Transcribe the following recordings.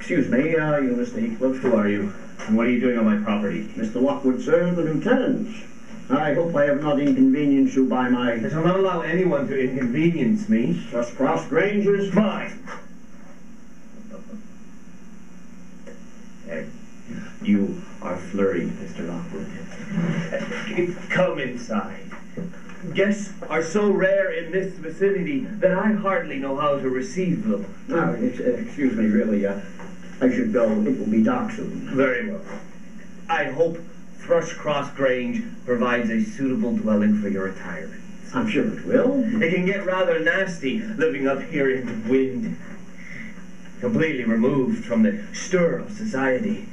Excuse me, you Mr. Heathcliff. Who are you? And what are you doing on my property? Mr. Lockwood, sir, the lieutenant. I hope I have not inconvenienced you by my... I shall not allow anyone to inconvenience me. Just Cross Grange is mine. You are flurried, Mr. Lockwood. Come inside. Guests are so rare in this vicinity that I hardly know how to receive them. No, excuse me, really, I should go. It will be dark soon. Very well. I hope Thrushcross Grange provides a suitable dwelling for your retirement. I'm sure it will. It can get rather nasty living up here in the wind, completely removed from the stir of society.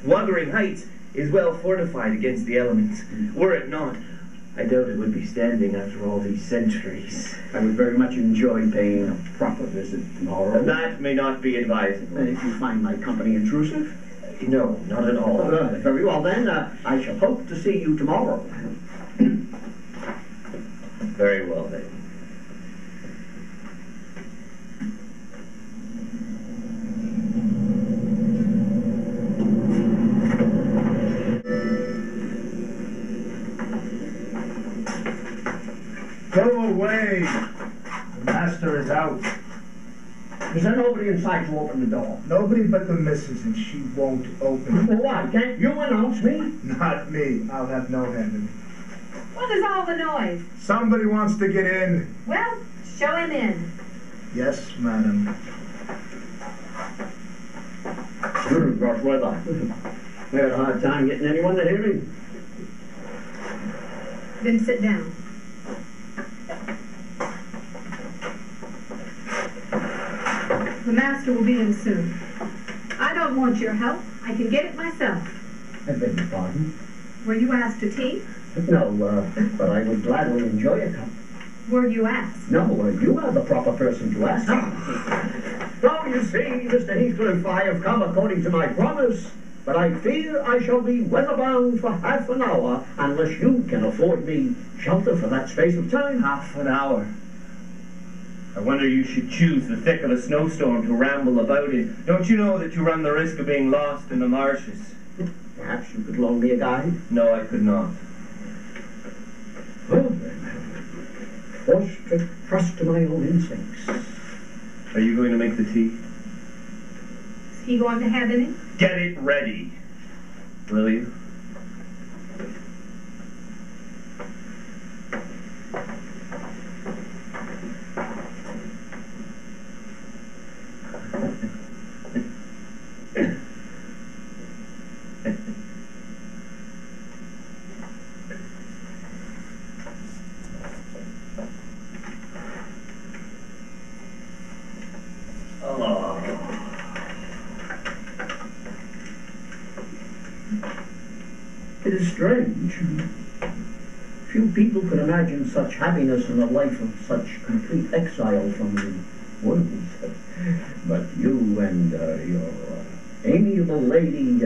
Wuthering Heights is well fortified against the elements. Were it not, I doubt it would be standing after all these centuries. I would very much enjoy paying a proper visit tomorrow. That may not be advisable. If you find my company intrusive? No, not at all. Very well then, I shall hope to see you tomorrow. Very well then. Go away! The master is out. Is there nobody inside to open the door? Nobody but the missus, and she won't open. Well, why? Can't you announce me? Not me. I'll have no hand in it. What is all the noise? Somebody wants to get in. Well, show him in. Yes, madam. Rough weather. We had a hard time getting anyone to hear him. Then sit down. The master will be in soon. I don't want your help. I can get it myself. I beg your pardon? Were you asked to tea? No, but I would gladly enjoy a cup. Were you asked? No, you are the proper person to ask. Now, you see, Mr. Heathcliff, I have come according to my promise, but I fear I shall be weatherbound for half an hour unless you can afford me shelter for that space of time. Half an hour. I wonder you should choose the thick of a snowstorm to ramble about in. Don't you know that you run the risk of being lost in the marshes? Perhaps you could loan me a guide? No, I could not. Well, then, forced to trust to my own instincts. Are you going to make the tea? Is he going to have any? Get it ready, will you? It is strange. Few people could imagine such happiness in a life of such complete exile from the world. But you and your amiable lady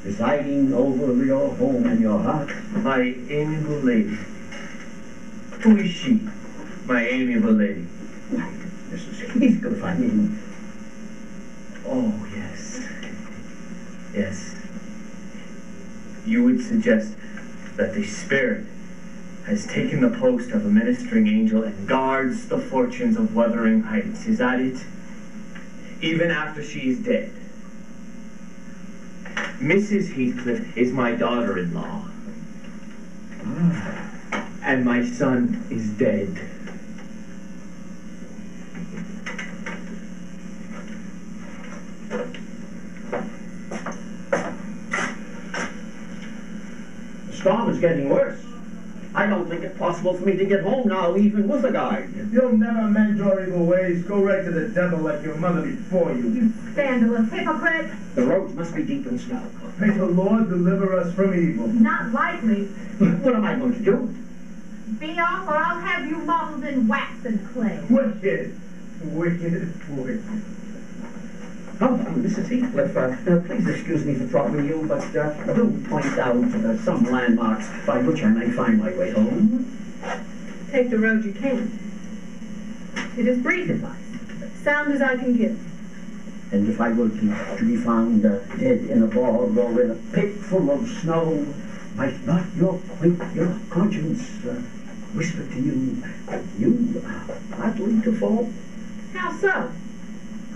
residing over your home and your heart. My amiable lady. Who is she? My amiable lady. Why, Mrs. Heathcliff, I mean... Oh, yes. Yes. You would suggest that the spirit has taken the post of a ministering angel and guards the fortunes of Wuthering Heights. Is that it? Even after she is dead. Mrs. Heathcliff is my daughter-in-law. And my son is dead. The storm is getting worse. I don't think it's possible for me to get home now, even with a guide. You'll never mend your evil ways. Go right to the devil like your mother before you. You scandalous hypocrite! The roads must be deep in snow. May the Lord deliver us from evil. Not likely. What am I going to do? Be off or I'll have you modeled in wax and clay. Wicked. Wicked. Wicked. Oh, Mrs. Heathcliff, please excuse me for troubling you, but do point out some landmarks by which I may find my way home. Take the road you can. It is brief advice, sound as I can give. And if I were to be found dead in a bog or in a pit full of snow, might not your conscience whisper to you that you are likely to fall? How so?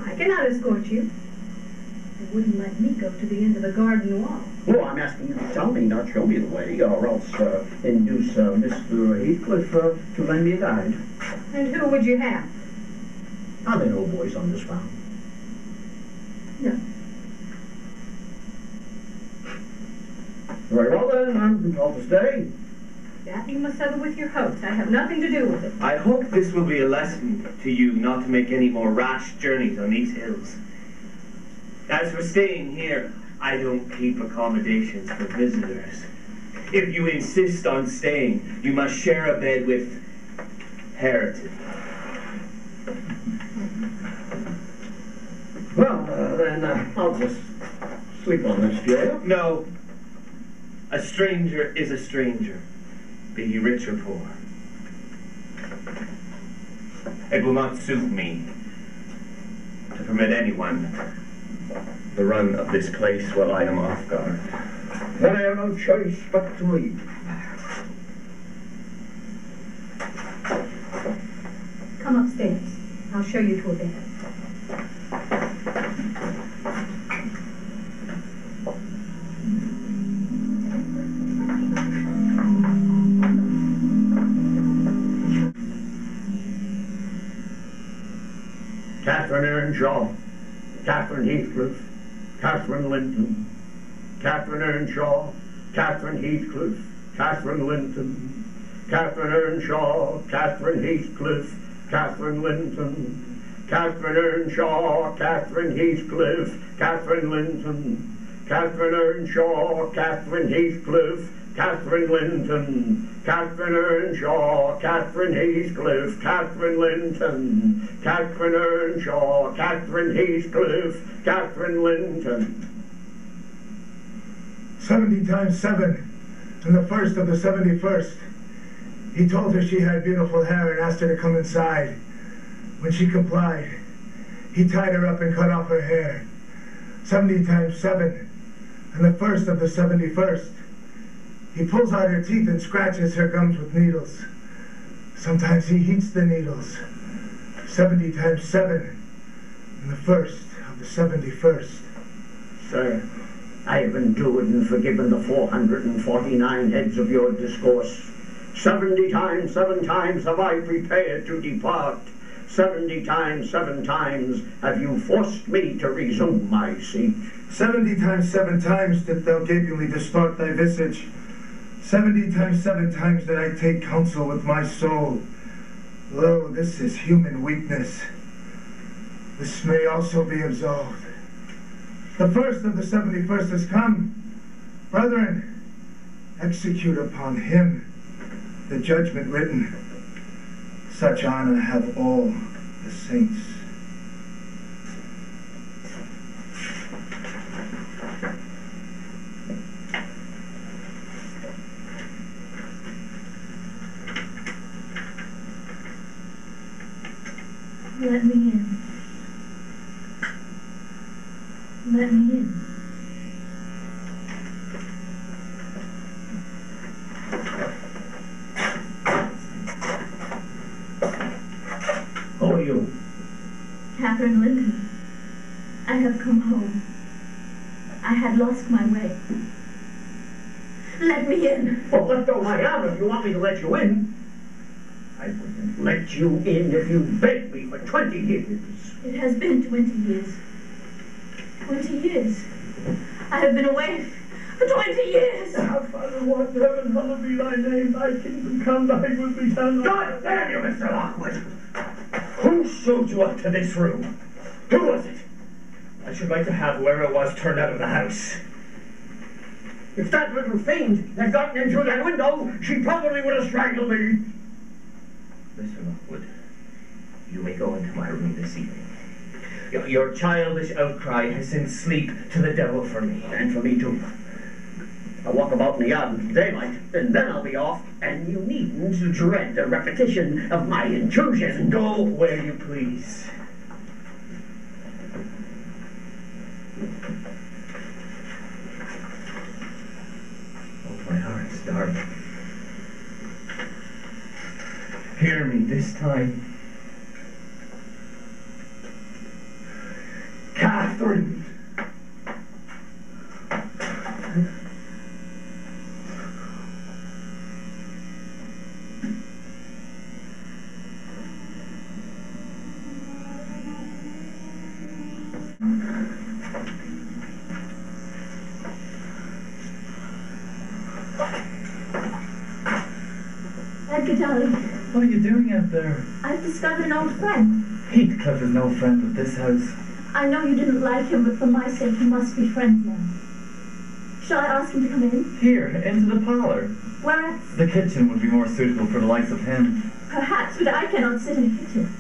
I cannot escort you. They wouldn't let me go to the end of the garden wall. Oh, I'm asking you to tell me, not show me the way, or else induce Mr. Heathcliff to lend me a guide. And who would you have? Are there no boys on this farm? No. Very well then, I'm compelled to stay. That you must settle with your host. I have nothing to do with it. I hope this will be a lesson to you not to make any more rash journeys on these hills. As for staying here, I don't keep accommodations for visitors. If you insist on staying, you must share a bed with Heritage. Well, then I'll just sleep on this chair. No. A stranger is a stranger, be he rich or poor. It will not suit me to permit anyone the run of this place while I am off guard. Then I have no choice but to leave. Come upstairs. I'll show you to a bed. Catherine Earnshaw, Catherine Heathcliff, Catherine Linton, Catherine Earnshaw, Catherine Heathcliff, Catherine Linton, Catherine Earnshaw, Catherine Heathcliff, Catherine Linton, Catherine Earnshaw, Catherine Heathcliff, Catherine Linton, Catherine Earnshaw, Catherine Heathcliff, Catherine Linton, Catherine Earnshaw, Catherine Heathcliff, Catherine Linton, Catherine Earnshaw, Catherine Heathcliff, Catherine Linton. 70 times 7, and the first of the 71st. He told her she had beautiful hair and asked her to come inside. When she complied, he tied her up and cut off her hair. 70 times 7, and the first of the 71st. He pulls out her teeth and scratches her gums with needles. Sometimes he heats the needles. 70 times 7, and the first of the 71st. Sir, I have endured and forgiven the 449 heads of your discourse. 70 times, 7 times have I prepared to depart. 70 times, 7 times have you forced me to resume my seat. 70 times 7 times did thou gapingly distort thy visage. 70 times 7 times did I take counsel with my soul. Lo, this is human weakness. This may also be absolved. The first of the 71st has come. Brethren, execute upon him the judgment written. Such honor have all the saints. Let me in. Let me in. Who are you? Catherine Linton. I have come home. I had lost my way. Let me in. Well, let go my arm if you want me to let you in. I wouldn't let you in if you begged me for 20 years. It has been 20 years. 20 years. I have been away for 20 years. Our Father, who art in heaven, hallowed be thy name. Thy kingdom come, thy will be done. God damn you, Mr. Lockwood! Who showed you up to this room? Who was it? I should like to have whoever it was turned out of the house. If that little fiend had gotten in through that window, she probably would have strangled me. Mr. Lockwood, you may go into my room this evening. Your childish outcry has sent sleep to the devil for me. And for me too. I'll walk about in the yard until daylight, and then I'll be off, and you needn't dread a repetition of my intrusion. Go where you please. me this time. Catherine! Edgar, darling, What are you doing out there? I've discovered an old friend. Heathcliff is no friend of this house. I know you didn't like him, but for my sake, you must be friends now. Shall I ask him to come in? Here, into the parlour. Where else? The kitchen would be more suitable for the likes of him. Perhaps, but I cannot sit in a kitchen.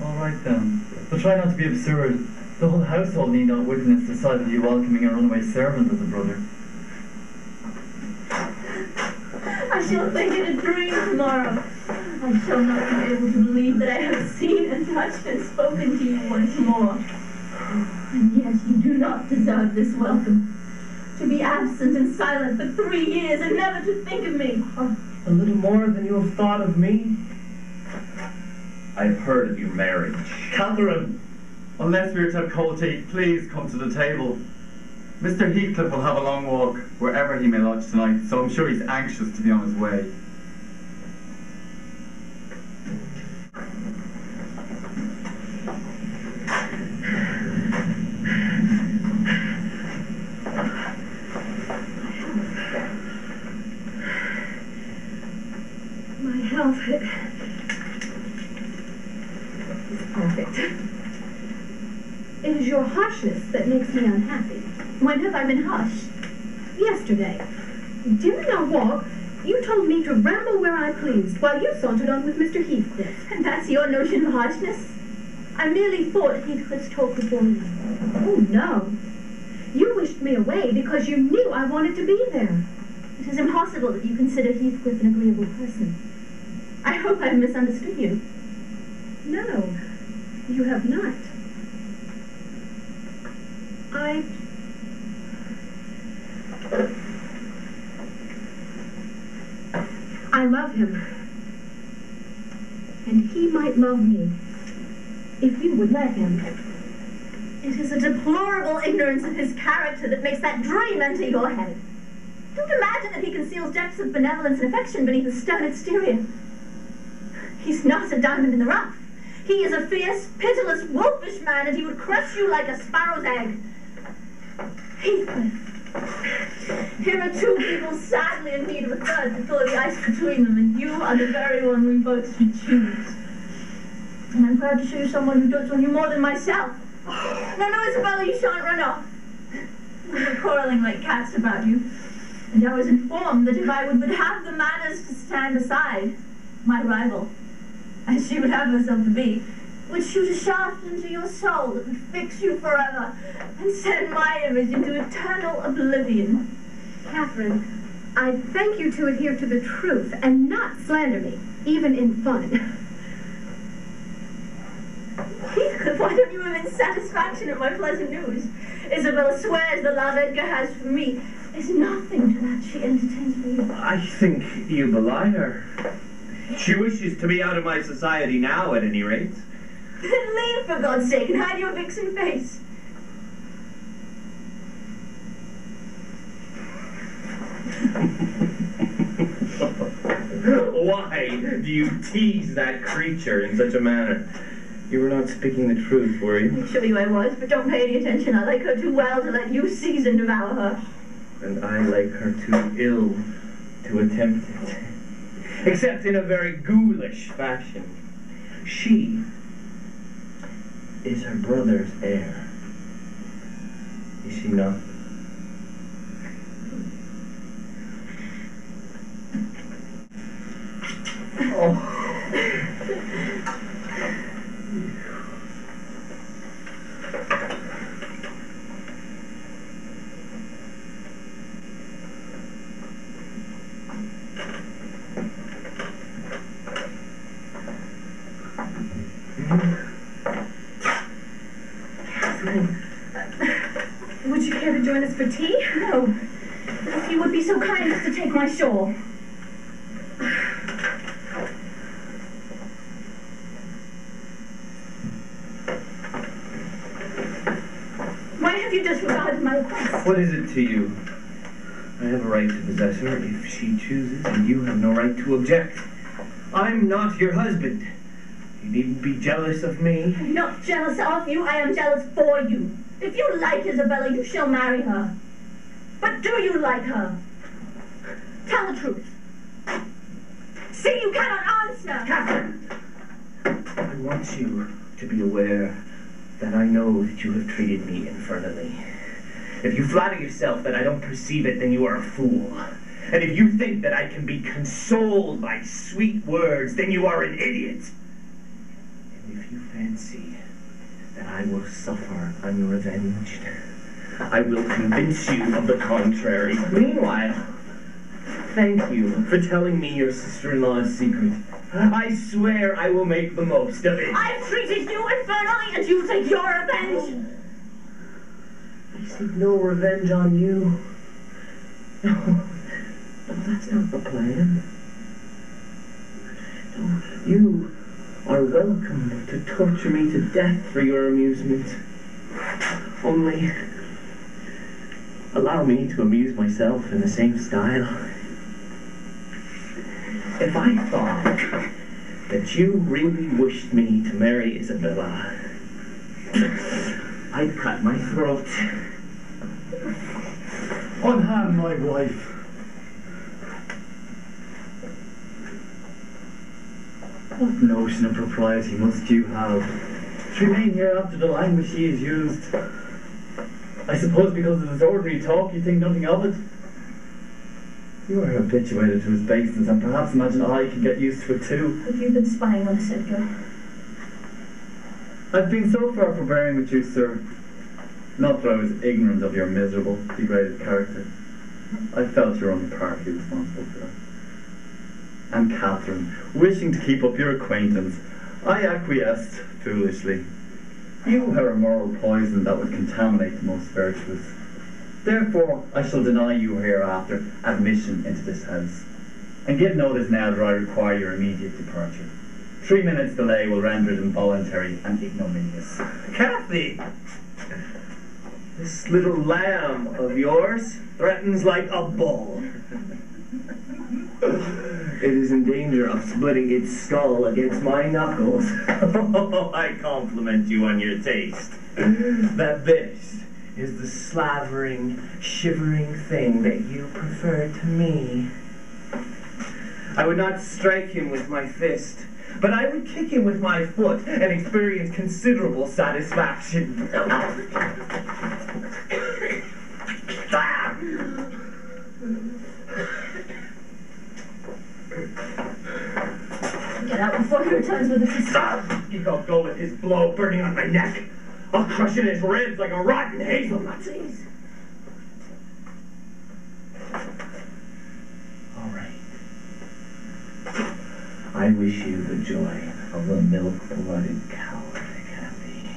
All right then. But try not to be absurd. The whole household need not witness the sight of you welcoming a runaway servant as a brother. I shall think it a dream tomorrow. I shall not be able to believe that I have seen and touched and spoken to you once more. And yet you do not deserve this welcome. To be absent and silent for 3 years and never to think of me. A little more than you have thought of me? I've heard of your marriage. Catherine! Unless we are to have cold tea, please come to the table. Mr. Heathcliff will have a long walk wherever he may lodge tonight, so I'm sure he's anxious to be on his way. My health is perfect. It is your harshness that makes me unhappy. When have I been harsh? Yesterday, during our walk, you told me to ramble where I pleased while you sauntered on with Mr. Heathcliff. And that's your notion of harshness? I merely thought Heathcliff's talk would bore you. Oh, no. You wished me away because you knew I wanted to be there. It is impossible that you consider Heathcliff an agreeable person. I hope I have misunderstood you. No, you have not. I love him. And he might love me, if you would let him. It is a deplorable ignorance of his character that makes that dream enter your head. Don't imagine that he conceals depths of benevolence and affection beneath a stern exterior. He's not a diamond in the rough. He is a fierce, pitiless, wolfish man, and he would crush you like a sparrow's egg. Heathcliff. Here are 2 people sadly in need of a third to thaw the ice between them, and you are the very one we both should choose. And I'm proud to show you someone who dotes on you more than myself. No, Isabella, you shan't run off. We were quarreling like cats about you, and I was informed that if I would but have the manners to stand aside, my rival, as she would have herself to be, would shoot a shaft into your soul that would fix you forever and send my image into eternal oblivion. Catherine, I beg you to adhere to the truth and not slander me, even in fun. Heathcliff, why don't you evince satisfaction at my pleasant news? Isabel swears the love Edgar has for me is nothing to that she entertains for you. I think you belie her. She wishes to be out of my society now, at any rate. Then leave, for God's sake, and hide your vixen face. Why do you tease that creature in such a manner? You were not speaking the truth, were you? I assure you I was, but don't pay any attention. I like her too well to let you seize and devour her. And I like her too ill to attempt it. Except in a very ghoulish fashion. She is her brother's heir. Is she not? Oh. Catherine, would you care to join us for tea? No. If you would be so kind as to take my shawl. have you disregarded my request? What is it to you? I have a right to possess her if she chooses, and you have no right to object. I'm not your husband. You needn't be jealous of me. I'm not jealous of you, I am jealous for you. If you like Isabella, you shall marry her. But do you like her? Tell the truth. See, you cannot answer. Catherine! I want you to be aware that I know that you have treated me infernally. If you flatter yourself that I don't perceive it, then you are a fool. And if you think that I can be consoled by sweet words, then you are an idiot. And if you fancy that I will suffer unrevenged, I will convince you of the contrary. Meanwhile, thank you for telling me your sister-in-law's secret. I swear I will make the most of it. I've treated you infernally, and you take your revenge. I seek no revenge on you. No, that's not the plan. No, you are welcome to torture me to death for your amusement. Only allow me to amuse myself in the same style. If I thought that you really wished me to marry Isabella, I'd cut my throat. Unhand my wife. What notion of propriety must you have to remain here after the language she has used? I suppose because it is ordinary talk you think nothing of it. You are habituated to his baseness, and perhaps imagine I can get used to it too. Have you been spying on us, Edgar? I've been so far forbearing with you, sir. Not that I was ignorant of your miserable, degraded character. I felt you were only partly responsible for that. And Catherine, wishing to keep up your acquaintance, I acquiesced foolishly. You have a moral poison that would contaminate the most virtuous. Therefore, I shall deny you hereafter admission into this house, and give notice now that I require your immediate departure. 3 minutes delay will render it involuntary and ignominious. Kathy! This little lamb of yours threatens like a bull. It is in danger of splitting its skull against my knuckles. I compliment you on your taste. That this is the slavering, shivering thing that you prefer to me. I would not strike him with my fist, but I would kick him with my foot and experience considerable satisfaction. Get out before he returns with a pistol. I'll go with his blow burning on my neck. I'll crush in his ribs like a rotten hazelnut. Please. All right. I wish you the joy of a milk-blooded coward, Kathy.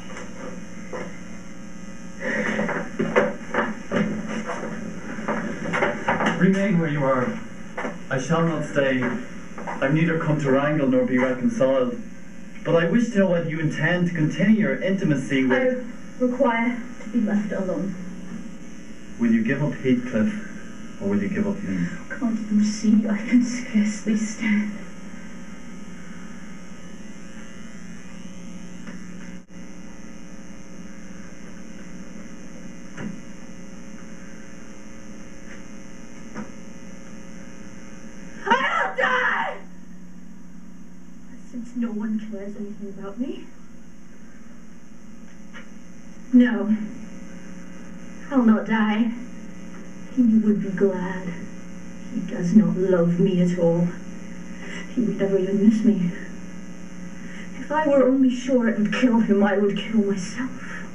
Remain where you are. I shall not stay. I've neither come to wrangle nor be reconciled. But I wish to know whether you intend to continue your intimacy with... I require to be left alone. Will you give up Heathcliff, or will you give up me? Can't you see I can scarcely stand? I'll die! Since no one cares anything about me. No, I'll not die. He would be glad. He does not love me at all. He would never even miss me. If I were only sure it would kill him, I would kill myself.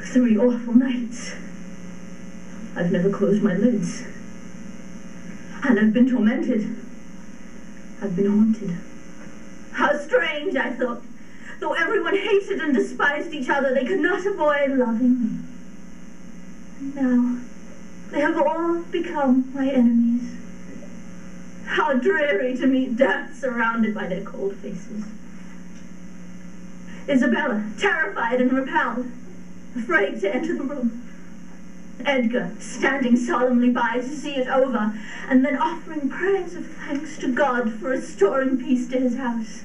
3 awful nights. I've never closed my lids. And I've been tormented. I've been haunted. How strange, I thought. Though everyone hated and despised each other, they could not avoid loving me. And now, they have all become my enemies. How dreary to meet death surrounded by their cold faces. Isabella, terrified and repelled. afraid to enter the room. Edgar standing solemnly by to see it over, and then offering prayers of thanks to God for restoring peace to his house.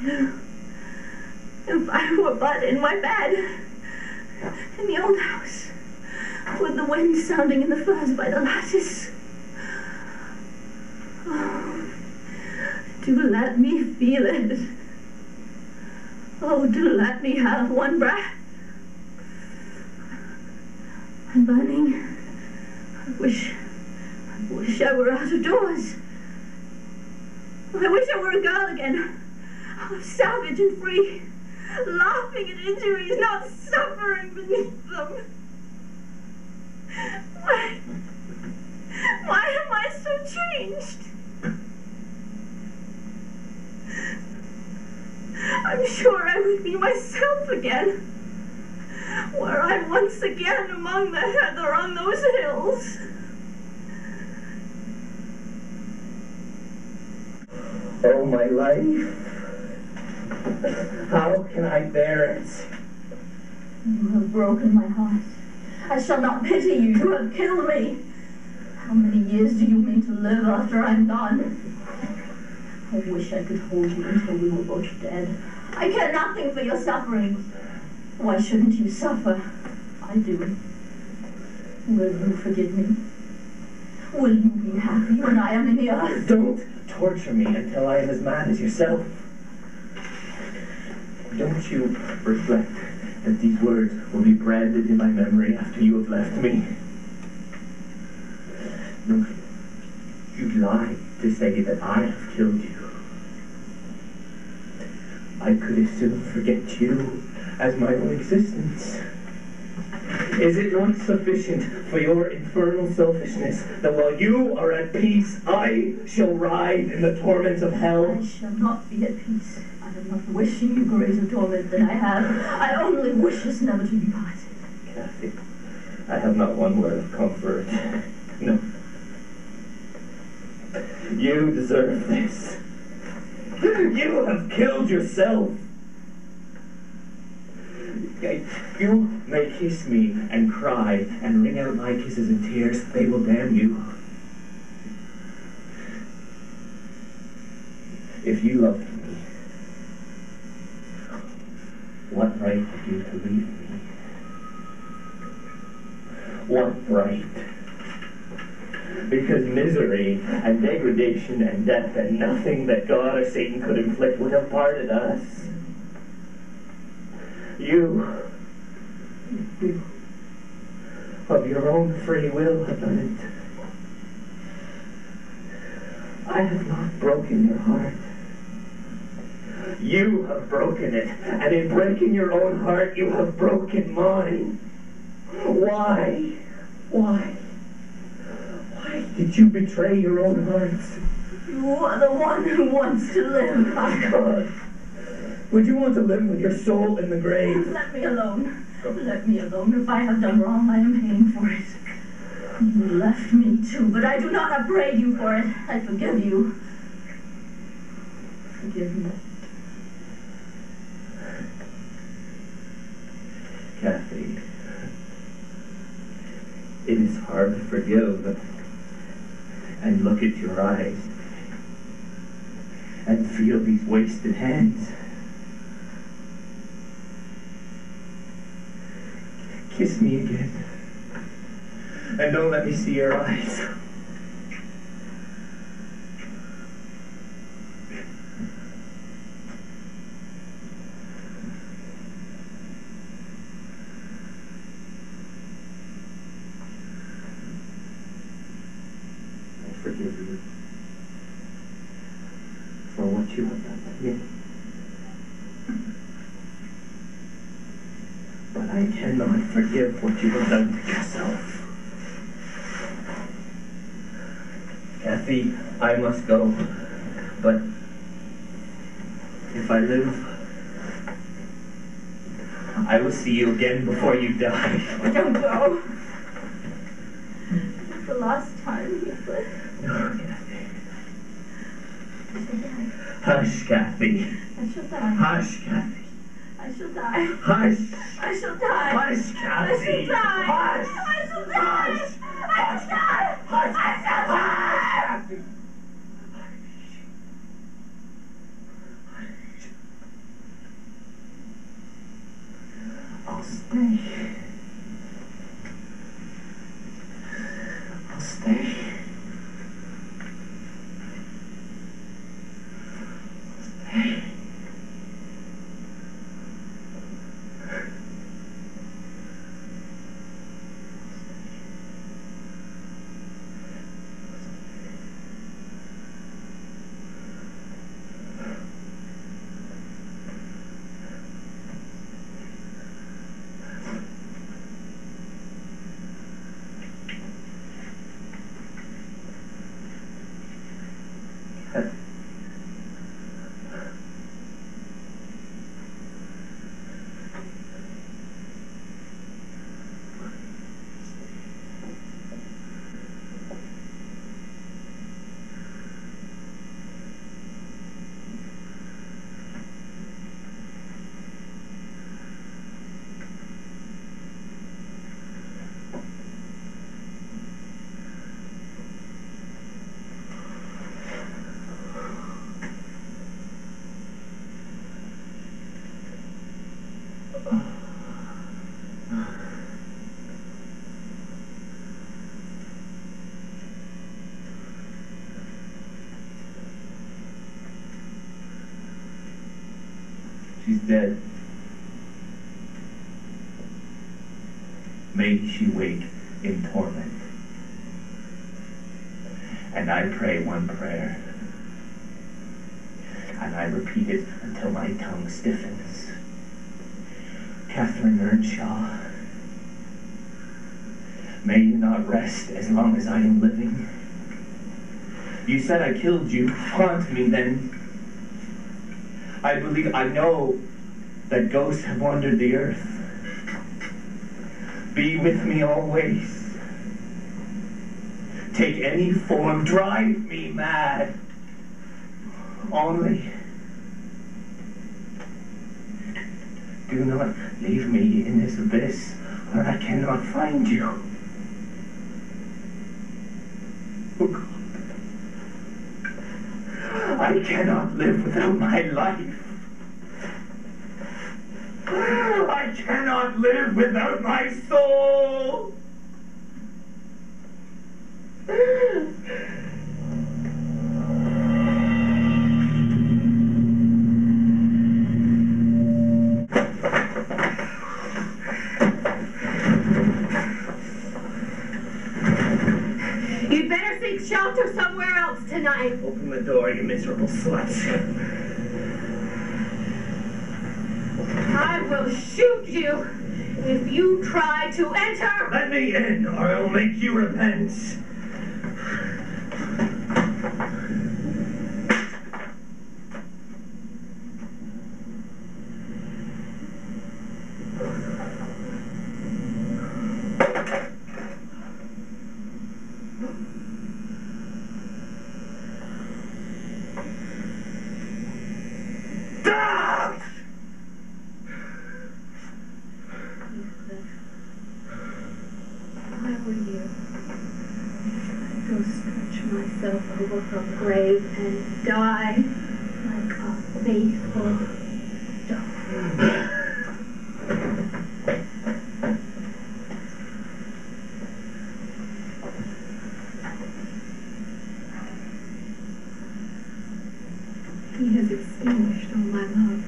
If I were but in my bed, in the old house, with the wind sounding in the firs by the lattice. Oh, do let me feel it. Oh, do let me have one breath. I'm burning. I wish I were out of doors. I wish I were a girl again. Oh, savage and free, laughing at injuries, not suffering beneath them. Why am I so changed? I'm sure I would be myself again, were I once again among the heather on those hills. Oh, my life. How can I bear it? You have broken my heart. I shall not pity you. You have killed me. How many years do you mean to live after I'm gone? I wish I could hold you until we were both dead. I care nothing for your sufferings. Why shouldn't you suffer? I do. Will you forgive me? Will you be happy when I am in the earth? Don't torture me until I am as mad as yourself. Don't you reflect that these words will be branded in my memory after you have left me? No, you'd lie to say that I have killed you. I could as soon forget you as my own existence. Is it not sufficient for your infernal selfishness that while you are at peace, I shall writhe in the torments of hell? I shall not be at peace. I am not wishing you greater torment than I have. I only wish us never to be parted. Kathy, I have not one word of comfort. No. You deserve this. You have killed yourself. You may kiss me and cry and wring out my kisses and tears. They will damn you. If you loved me, what right had you to leave me? What right? Because misery and degradation and death and nothing that God or Satan could inflict would have parted us. You, of your own free will, have done it. I have not broken your heart. You have broken it, and in breaking your own heart, you have broken mine. Why? Why? Why did you betray your own heart? You are the one who wants to live. My God. Would you want to live with your soul in the grave? Let me alone. Let me alone. If I have done wrong, I am paying for it. You left me too, but I do not upbraid you for it. I forgive you. Forgive me. Kathy, it is hard to forgive and look at your eyes and feel these wasted hands. Kiss me again, and don't let me see your eyes. I forgive you for what you have done to me. But I cannot forgive what you have done to yourself. Kathy, I must go. But if I live, I will see you again before you die. Don't go. It's the last time, Heathcliff. No, Kathy. Hush, Kathy. I shall die. Hush, Kathy. I shall die. Hush! I shall die. Hush, Cassie! I shall die. Hush! I shall die. Hush! I shall die. Hush! I shall die. Cassie! I'll stay. I'll stay. Hey. She's dead. May she wake in torment. And I pray one prayer. And I repeat it until my tongue stiffens. Catherine Earnshaw, may you not rest as long as I am living. You said I killed you. Haunt me then. I know that ghosts have wandered the earth. Be with me always. Take any form, drive me mad. Only do not leave me in this abyss where I cannot find you. Oh God. I cannot live without my life. I cannot live without my soul. You'd better seek shelter somewhere else tonight. Open the door, you miserable slut. I will shoot you if you try to enter. Let me in, or I'll make you repent. Over her grave and die like a faithful dog. He has extinguished all my love.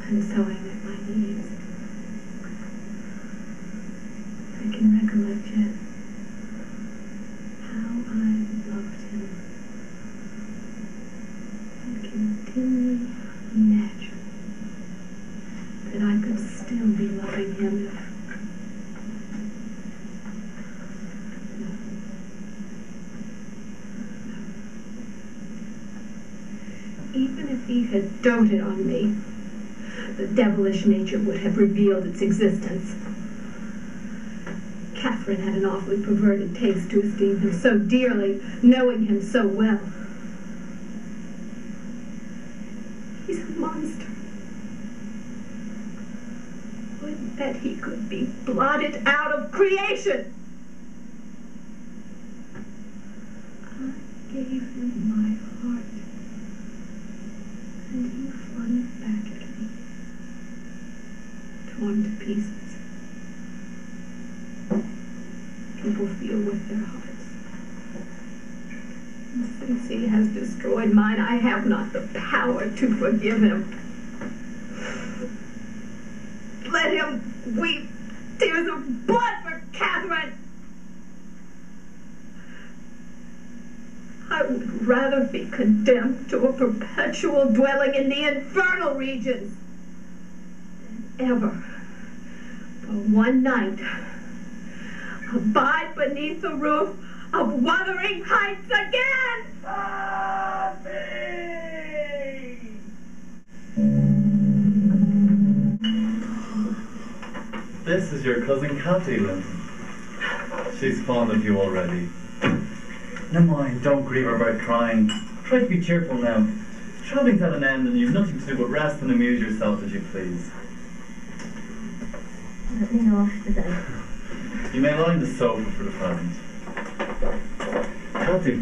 I'm sewing at my knees. I can recollect yet how I loved him. I can dimly imagine that I could still be loving him if... Even if he had doted on me, the devilish nature would have revealed its existence. Catherine had an awfully perverted taste to esteem him so dearly, knowing him so well. He's a monster. him that he could be blotted out of creation. I gave him my heart, and he flung it back at me, torn to pieces. People feel with their hearts. And since he has destroyed mine, I have not the power to forgive him. Let him weep tears of blood for Catherine. I would rather be condemned to a perpetual dwelling in the infernal regions than ever, for one night, abide beneath the roof of Wuthering Heights again! This is your cousin Kathy, Linton. She's fond of you already. Never mind, don't grieve about crying. Try to be cheerful now. Traveling's at an end and you've nothing to do but rest and amuse yourself as you please. Let me know after that. You may lie on the sofa for the present. Kathy,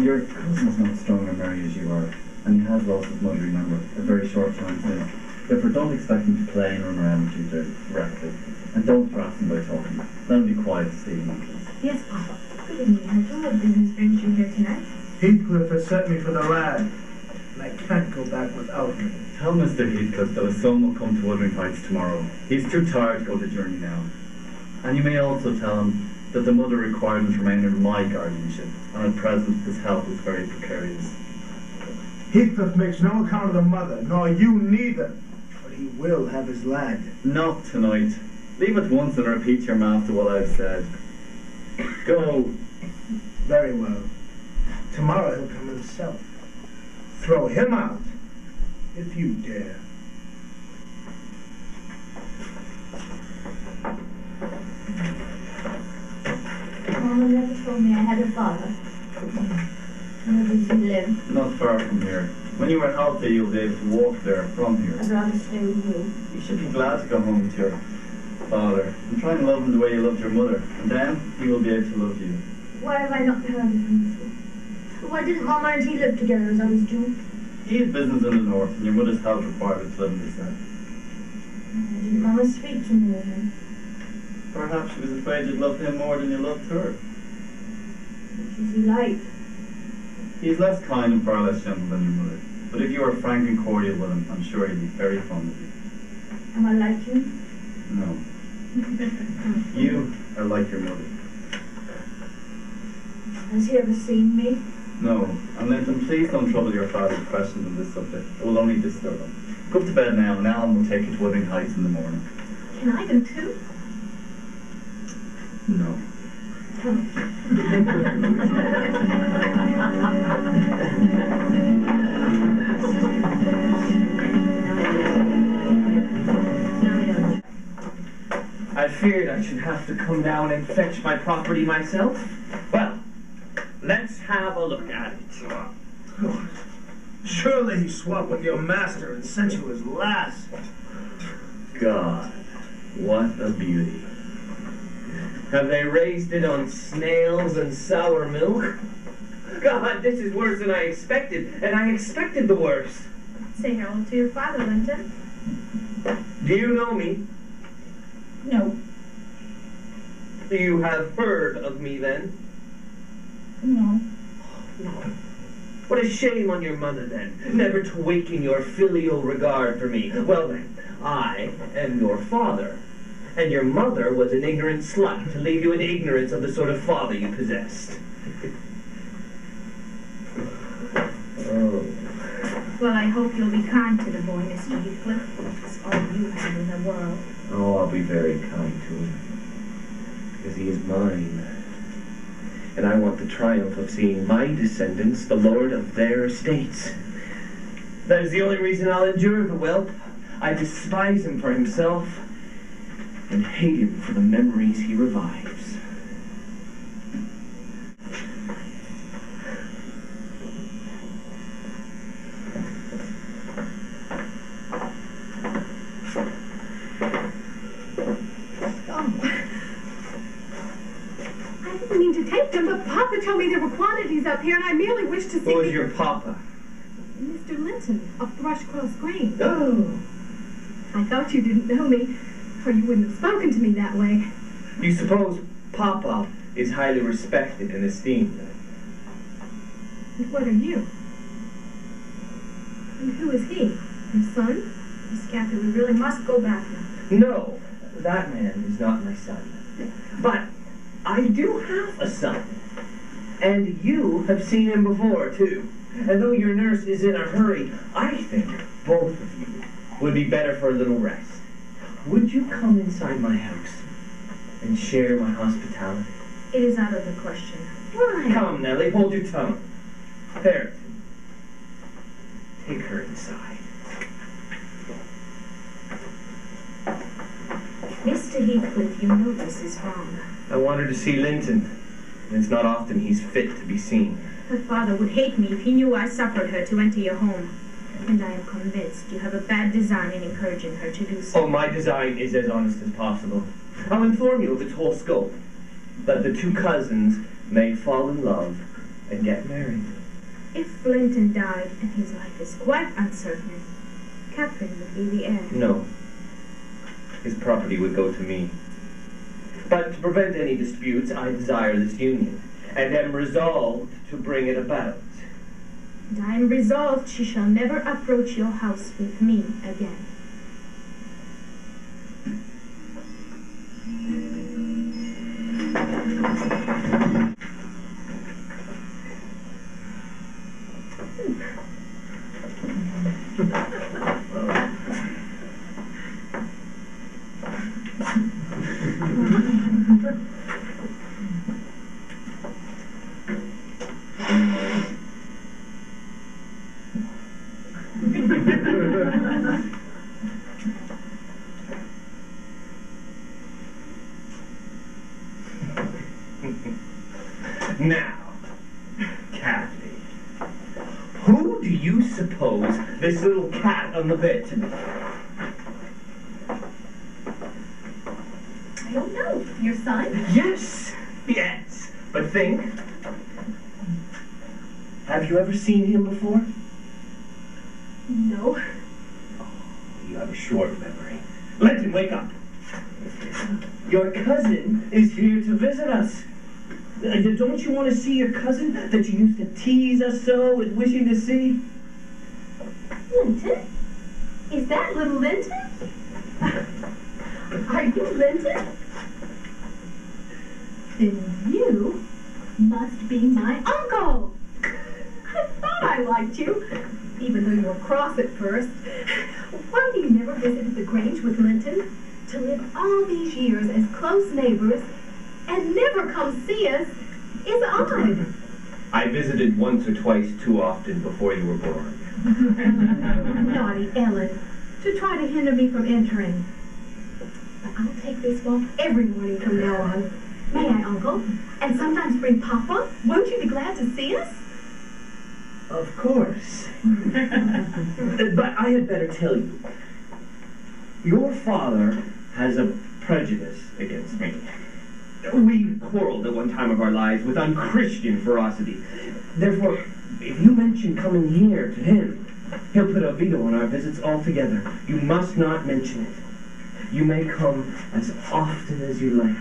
your cousin's not strong or merry as you are, and he has lost his mother, remember, a very short time since. Therefore, don't expect him to play and run around with you directly. And don't harass him by talking. Let him be quiet this evening. Yes, Papa. Good evening. I don't know what business brings you here tonight. Heathcliff has sent me for the lad, and I can't go back without him. Tell Mr. Heathcliff that his son will come to Wuthering Heights tomorrow. He's too tired to go the journey now. And you may also tell him that the mother required him to remain under my guardianship, and at present his health is very precarious. Heathcliff makes no account of the mother, nor you neither. But he will have his lad. Not tonight. Leave at once and repeat to your master what I've said. Go. Very well. Tomorrow he'll come himself. Throw him out, if you dare. Mama never told me I had a father. Where does he live? Not far from here. When you are healthy, you'll be able to walk there from here. I'd rather stay with you. You should be glad to go home to your father and try and love him the way you loved your mother, and then he will be able to love you. Why have I not heard of him before? Why didn't Mama and he live together as I was due? He had business in the north, and your mother's health required her to live in the south. Why didn't Mama speak to me of him? Perhaps she was afraid you'd love him more than you loved her. What is he like? He's less kind and far less gentle than your mother. But if you are frank and cordial with him, I'm sure he'll be very fond of you. Am I like him? No. You are like your mother. Has he ever seen me? No. And Linton, please don't trouble your father with questions on this subject. It will only disturb him. Go up to bed now, and Alan will take you to Wuthering Heights in the morning. Can I go too? No. I feared I should have to come down and fetch my property myself. Well, let's have a look at it. Surely he swapped with your master and sent you his lass. God, what a beauty. Have they raised it on snails and sour milk? God, this is worse than I expected, and I expected the worst. Say hello to your father, Linton. Do you know me? No. You have heard of me, then? No. What a shame on your mother, then, never to waken your filial regard for me. Well, then, I am your father, and your mother was an ignorant slut to leave you in ignorance of the sort of father you possessed. Oh. Well, I hope you'll be kind to the boy, Mr. Heathcliff. It's all you have in the world. Oh, I'll be very kind to him, because he is mine. And I want the triumph of seeing my descendants the lord of their estates. That is the only reason I'll endure the whelp. I despise him for himself, and hate him for the memories he revives. Linton, but Papa told me there were quantities up here, and I merely wished to see... Who was your papa? Mr. Linton, of Thrushcross Green. Oh. I thought you didn't know me, or you wouldn't have spoken to me that way. You suppose Papa is highly respected and esteemed? And what are you? And who is he? Your son? Miss Kathy, we really must go back now. No, that man is not my son. But I do have a son. And you have seen him before, too. And though your nurse is in a hurry, I think both of you would be better for a little rest. Would you come inside my house and share my hospitality? It is out of the question. Why? Come, Nellie, hold your tongue. There. Take her inside. Mr. Heathcliff, you know this is wrong. I wanted to see Linton. It's not often he's fit to be seen. Her father would hate me if he knew I suffered her to enter your home. And I am convinced you have a bad design in encouraging her to do so. Oh, my design is as honest as possible. I'll inform you of its whole scope. That the two cousins may fall in love and get married. If Linton died and his life is quite uncertain, Catherine would be the heir. No. His property would go to me. But to prevent any disputes, I desire this union, and am resolved to bring it about. And I am resolved she shall never approach your house with me again. Now, Kathy, who do you suppose this little cat on the bed to be? I don't know. Your son? Yes, yes. But think. Have you ever seen him before? No. You have a short memory. Linton, wake up. Your cousin is here to visit us. Don't you want to see your cousin that you used to tease us so and wishing to see? Linton? Is that little Linton? Are you Linton? Then you must be my uncle. I thought I liked you, even though you were cross at first. Why do you never visited the Grange with Linton? To live all these years as close neighbors and never come see us is odd. I visited once or twice too often before you were born. Naughty Ellen, to try to hinder me from entering. But I'll take this walk every morning from now on. May I, Uncle? And sometimes bring Papa? Won't you be glad to see us? Of course. But I had better tell you. Your father has a prejudice against me. We quarreled at one time of our lives with unchristian ferocity. Therefore, if you mention coming here to him, he'll put a veto on our visits altogether. You must not mention it. You may come as often as you like,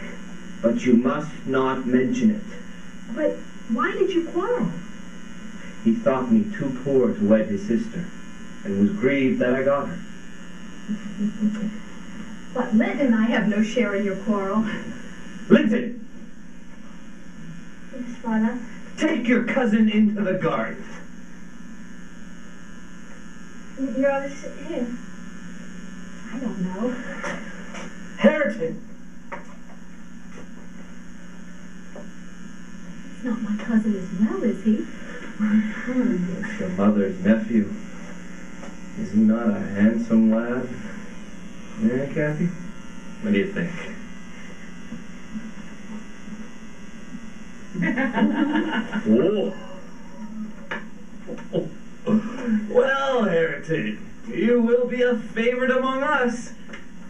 but you must not mention it. But why did you quarrel? He thought me too poor to wed his sister, and was grieved that I got her. But Linton and I have no share in your quarrel. Linton! Yes, Father. Take your cousin into the garden. You're always here. I don't know. Hareton! He's not my cousin as well, is he? It's your mother's nephew. Is he not a handsome lad? Yeah, Kathy? What do you think? Whoa. Well, Hareton, you will be a favorite among us.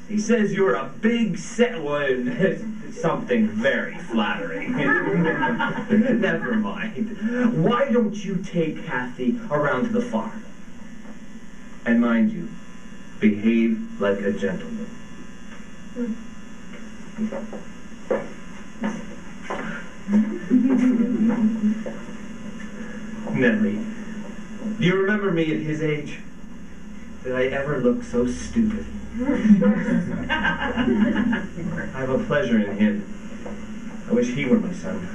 He says you're a big set one. Something very flattering. Never mind. Why don't you take Kathy around to the farm? And mind you, behave like a gentleman. Nellie, do you remember me at his age? Did I ever look so stupid? I have a pleasure in him. I wish he were my son.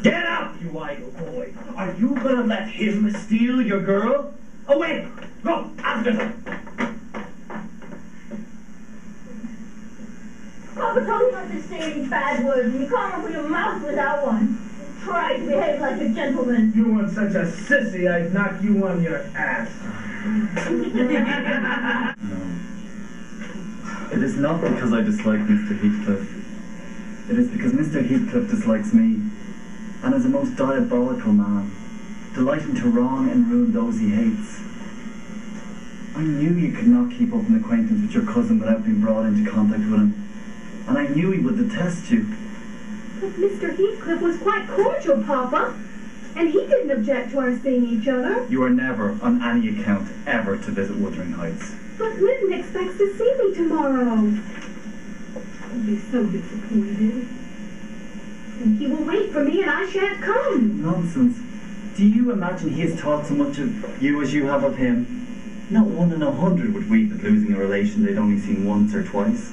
Get up, you idle boy! Are you gonna let him steal your girl? Away! Go, after them! Papa told you not to say any bad words, and you can't open your mouth without one. Try to behave like a gentleman. You weren't such a sissy, I'd knock you on your ass. No. It is not because I dislike Mr. Heathcliff. It is because Mr. Heathcliff dislikes me, and is a most diabolical man, delighting to wrong and ruin those he hates. I knew you could not keep up an acquaintance with your cousin without being brought into contact with him, and I knew he would detest you. But Mr. Heathcliff was quite cordial, Papa. And he didn't object to our seeing each other. You are never, on any account, ever to visit Wuthering Heights. But Linton expects to see me tomorrow. I'll be so disappointed. And he will wait for me and I shan't come. Nonsense. Do you imagine he has thought so much of you as you have of him? Not 1 in 100 would weep at losing a relation they'd only seen once or twice.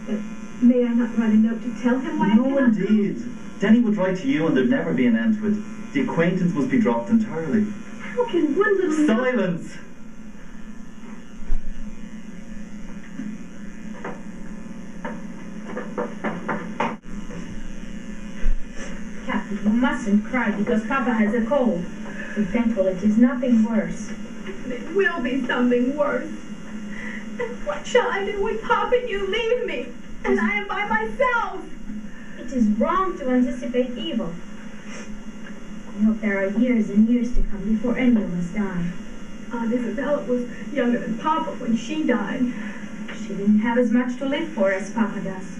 But may I not write a note to tell him why I No, cannot come? indeed. Denny would write to you and there'd never be an end to it. The acquaintance must be dropped entirely. How can one little... Silence! Kathy, you mustn't cry because Papa has a cold. Be thankful it is nothing worse. It will be something worse. And what shall I do when Papa and you leave me? And I am by myself. It is wrong to anticipate evil. I hope there are years and years to come before any of us die. Aunt Isabella was younger than Papa when she died. She didn't have as much to live for as Papa does.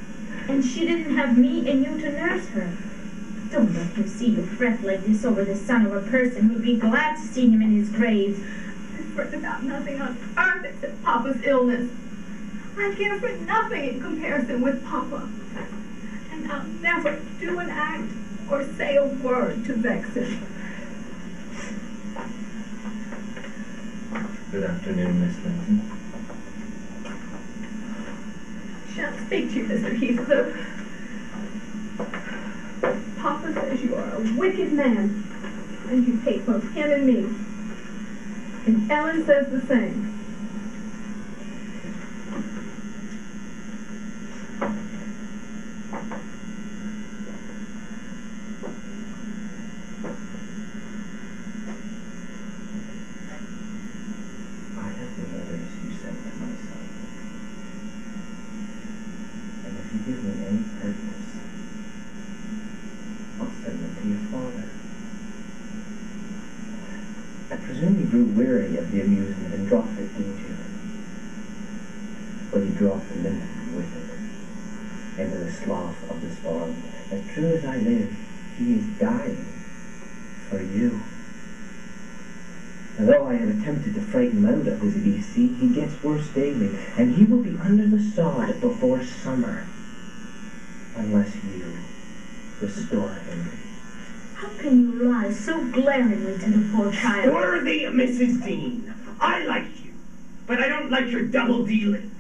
And she didn't have me and you to nurse her. Don't let him see you fret like this over the son of a person who'd be glad to see him in his grave. I fret about nothing on earth except Papa's illness. I care for nothing in comparison with Papa. And I'll never do an act or say a word to vex him. Good afternoon, Miss Linton. I shan't speak to you, Mr. Heathcliff. Papa says you are a wicked man, and you hate both him and me. And Ellen says the same. I have the letters you sent to my son. And if you give me any purpose, I'll send them to your father. I presume you grew weary of the amusement and dropped it, didn't you? Well, you dropped Linton with it into the slough of despond. As true as I live, he is dying for you. Although I have attempted to frighten him out of his VC, he gets worse daily, and he will be under the sod before summer, unless you restore him. How can you lie so glaringly to the poor child? Worthy Mrs. Dean, I like you, but I don't like your double dealing.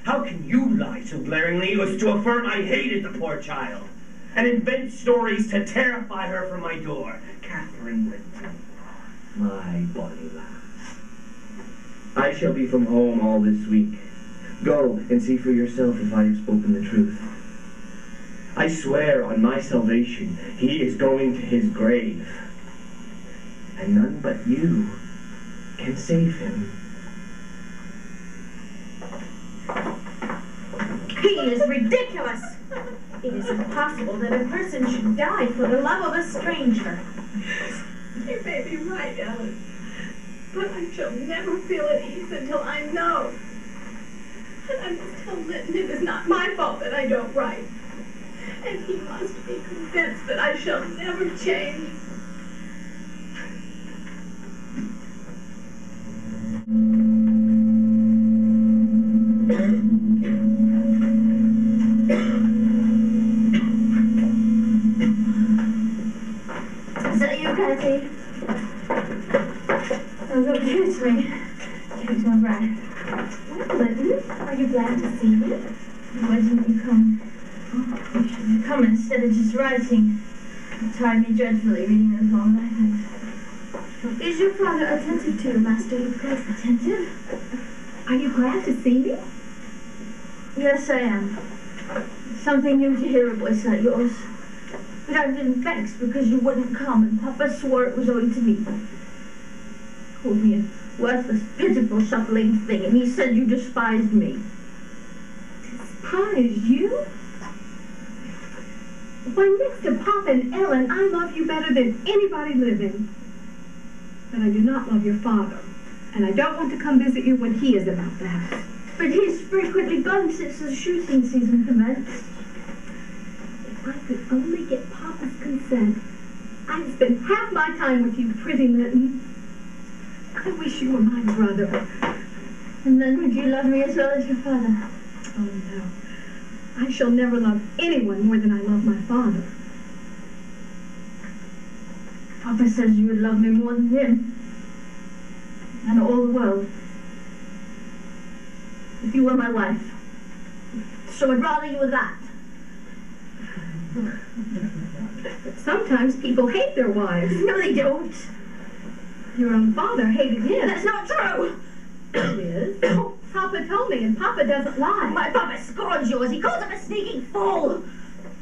How can you lie so glaringly as to affirm I hated the poor child, and invent stories to terrify her from my door? Catherine Linton, my bonny lass. I shall be from home all this week. Go and see for yourself if I have spoken the truth. I swear on my salvation, he is going to his grave. And none but you can save him. He is ridiculous! It is impossible that a person should die for the love of a stranger. You may be right, Ellen. But I shall never feel at ease until I know. And I must tell Linton it is not my fault that I don't write. And he must be convinced that I shall never change. Is that you, Cathy? Oh, look, it's me. It's my bride. Well, Linton, are you glad to see me? Why didn't you come? Oh, you should have come instead of just writing. It tired me dreadfully reading those long letters. Is your father attentive to you, Master Heathcliff? Attentive? Are you glad to see me? Yes, I am. Something new to hear a voice like yours. But I've been vexed because you wouldn't come, and Papa swore it was owing to me. Called me a worthless, pitiful, shuffling thing, and he said you despised me. Despise you? Why, next to Papa and Ellen, I love you better than anybody living. But I do not love your father, and I don't want to come visit you when he is about the house. But he's frequently gone since the shooting season commenced. If I could only get Papa's consent, I'd spend half my time with you, pretty Linton. I wish you were my brother. And then would you love me as well as your father? Oh, no. I shall never love anyone more than I love my father. Papa says you would love me more than him. And all the world. If you were my wife. So I'd rather you were that. Sometimes people hate their wives. No, they don't. Your own father hated his. That's not true. It is. Papa told me, and Papa doesn't lie. My papa scorns yours. He calls him a sneaking fool.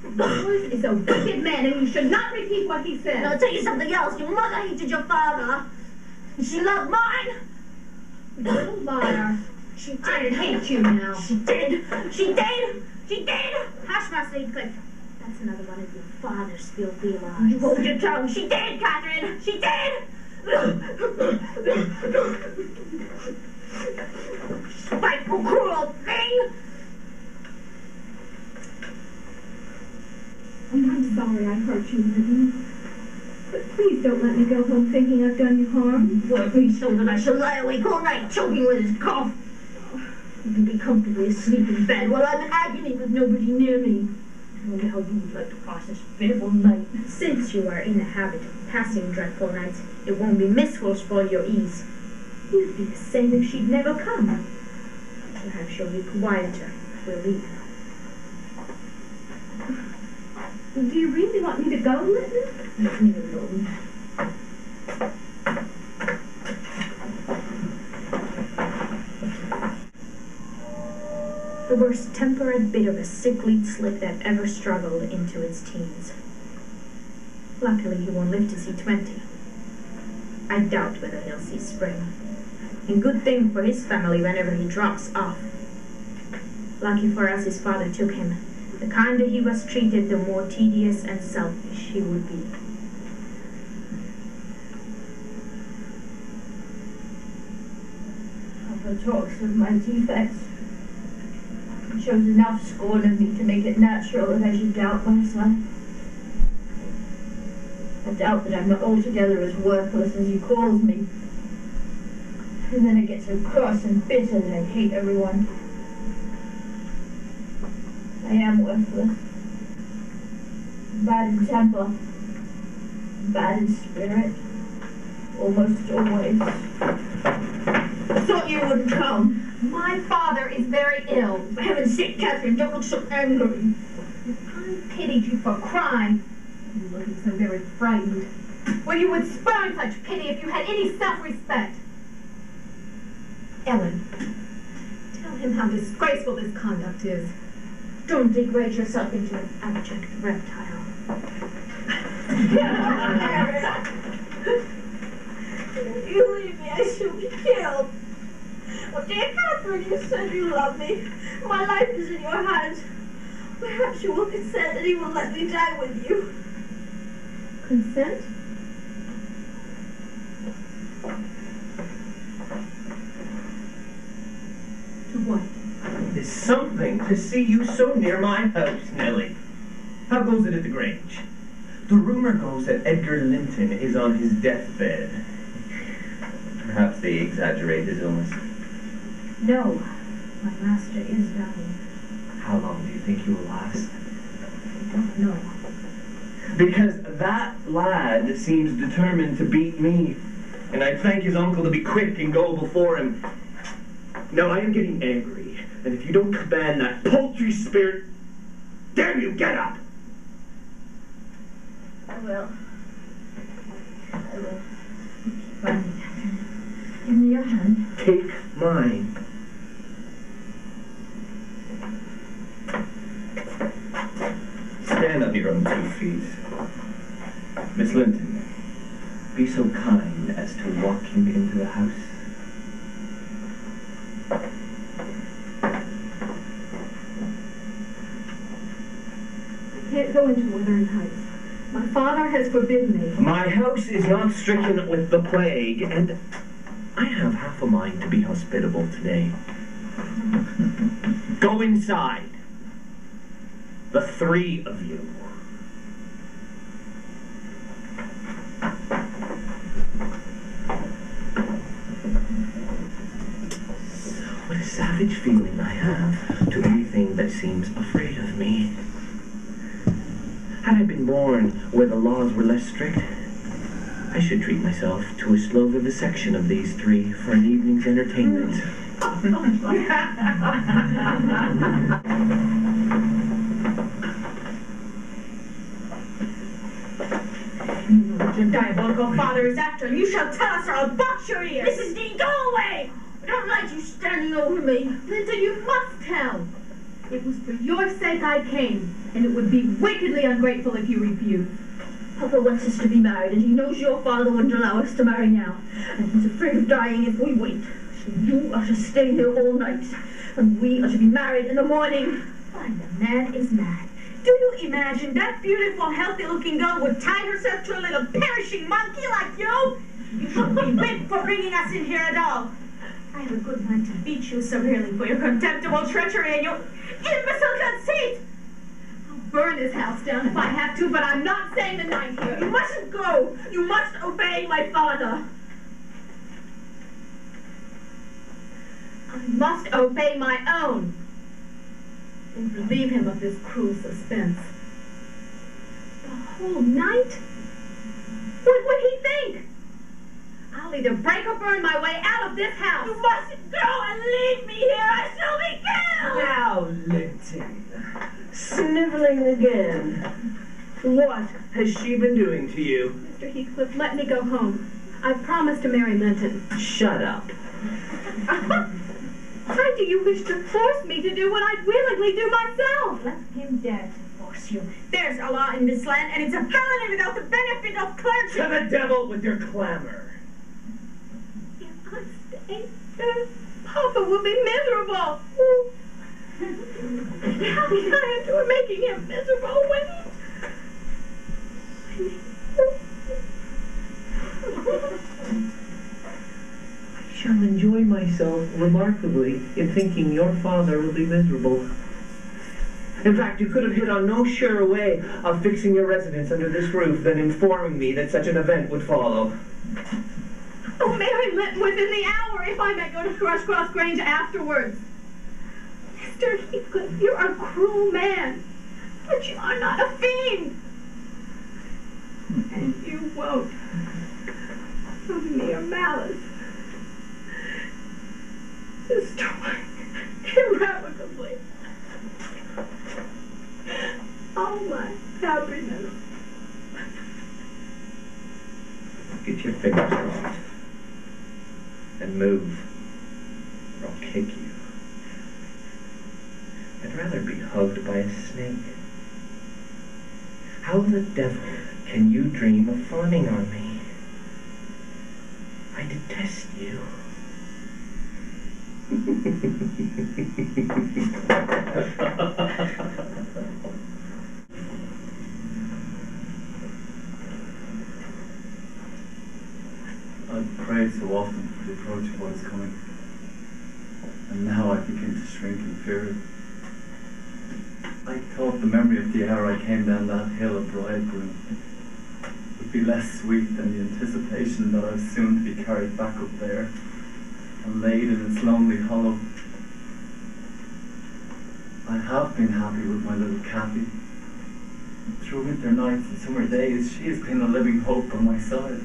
Yours is a wicked man, and you should not repeat what he said. And I'll tell you something else. Your mother hated your father. And she loved mine. You're a liar. She did. I hate you now. She did. She did. She did. Hush, Master Heathcliff. That's another one of your father's filthy lies. You hold your tongue. She did, Catherine. She did. Spiteful, cruel thing. I'm sorry I hurt you, Linton. But please don't let me go home thinking I've done you harm. Work me so that I shall lie awake all night choking with his cough. You can be comfortably asleep in bed while I'm in agony with nobody near me. I wonder how you would like to pass this fearful night. Since you are in the habit of passing dreadful nights, it won't be Miss who'll spoil your ease. You'd be the same if she'd never come. Perhaps she'll be quieter if we'll leave. Do you really want me to go, Linton? Leave me alone. The worst tempered bit of a sickly slip that ever struggled into its teens. Luckily, he won't live to see 20. I doubt whether he'll see spring. And good thing for his family whenever he drops off. Lucky for us his father took him. The kinder he was treated, the more tedious and selfish he would be. Papa talks of my defects. He shows enough scorn of me to make it natural that I should doubt myself. I doubt that I'm not altogether as worthless as he calls me. And then I get so cross and bitter that I hate everyone. I am worthless. Bad in temper. Bad in spirit. Almost always. I thought you wouldn't come. My father is very ill. For heaven's sake, Catherine, don't look so angry. I pitied you for crime. You looking so very frightened. Well, you would spurn such pity if you had any self-respect. Ellen, tell him how disgraceful this conduct is. Don't degrade yourself into an abject reptile. If you leave me, I shall be killed. Oh, dear Catherine, you said you love me. My life is in your hands. Perhaps you will consent that he will let me die with you. Consent? What? There's something to see you so near my house, Nellie. How goes it at the Grange? The rumor goes that Edgar Linton is on his deathbed. Perhaps they exaggerate his illness. No, my master is dying. How long do you think he will last? I don't know. Because that lad seems determined to beat me, and I'd thank his uncle to be quick and go before him. Now I am getting angry, and if you don't command that paltry spirit, dare you get up! I will. Keep running, Catherine. Give me your hand. Take mine. Stand on your own 2 feet. Miss Linton, be so kind as to walk him into the house. I can't go into Wuthering Heights. My father has forbidden me. My house is not stricken with the plague, and I have half a mind to be hospitable today. Go inside. The 3 of you. What a savage feeling I have to anything that seems afraid of me. Had I been born where the laws were less strict, I should treat myself to a slow vivisection of these 3 for an evening's entertainment. You know what your diabolical father is after, and you shall tell us or I'll box your ears! Mrs. Dean, go away! I don't like you standing over me. Linton, you must tell. It was for your sake I came, and it would be wickedly ungrateful if you refused. Papa wants us to be married, and he knows your father wouldn't allow us to marry now. And he's afraid of dying if we wait. So you are to stay here all night, and we are to be married in the morning. Why, the man is mad. Do you imagine that beautiful, healthy-looking girl would tie herself to a little perishing monkey like you? You shouldn't be whipped for bringing us in here at all. I have a good mind to beat you severely for your contemptible treachery and your imbecile conceit. I'll burn this house down if I have to, but I'm not staying the night here. You mustn't go. You must obey my father. I must obey my own and relieve him of this cruel suspense. The whole night? What would he think? I'll either break or burn my way out of this house. You mustn't go and leave me here. I shall be killed. Now, Linton, sniveling again. What has she been doing to you? Mr. Heathcliff, let me go home. I've promised to marry Linton. Shut up. Why do you wish to force me to do what I'd willingly do myself? Let him dare to force you. There's a law in this land, and it's a felony without the benefit of clergy. To the devil with your clamor. If I stay, Papa will be miserable. How can I endure making him miserable when I shall enjoy myself remarkably in thinking your father will be miserable. In fact, you could have hit on no surer way of fixing your residence under this roof than informing me that such an event would follow. Oh, marry Linton within the hour if I may go to Thrushcross Grange afterwards. Mr. Heathcliff, you're a cruel man, but you are not a fiend. And you won't, from mere malice, destroy irrevocably all my happiness. Get your fingers crossed. And move, or I'll kick you. I'd rather be hugged by a snake. How the devil can you dream of fawning on me? I detest you. I've prayed so often for the approach of what is coming. and now I begin to shrink in fear. I thought the memory of the hour I came down that hill a bridegroom would be less sweet than the anticipation that I was soon to be carried back up there and laid in its lonely hollow. I have been happy with my little Kathy. Through winter nights and summer days, she has been a living hope by my side.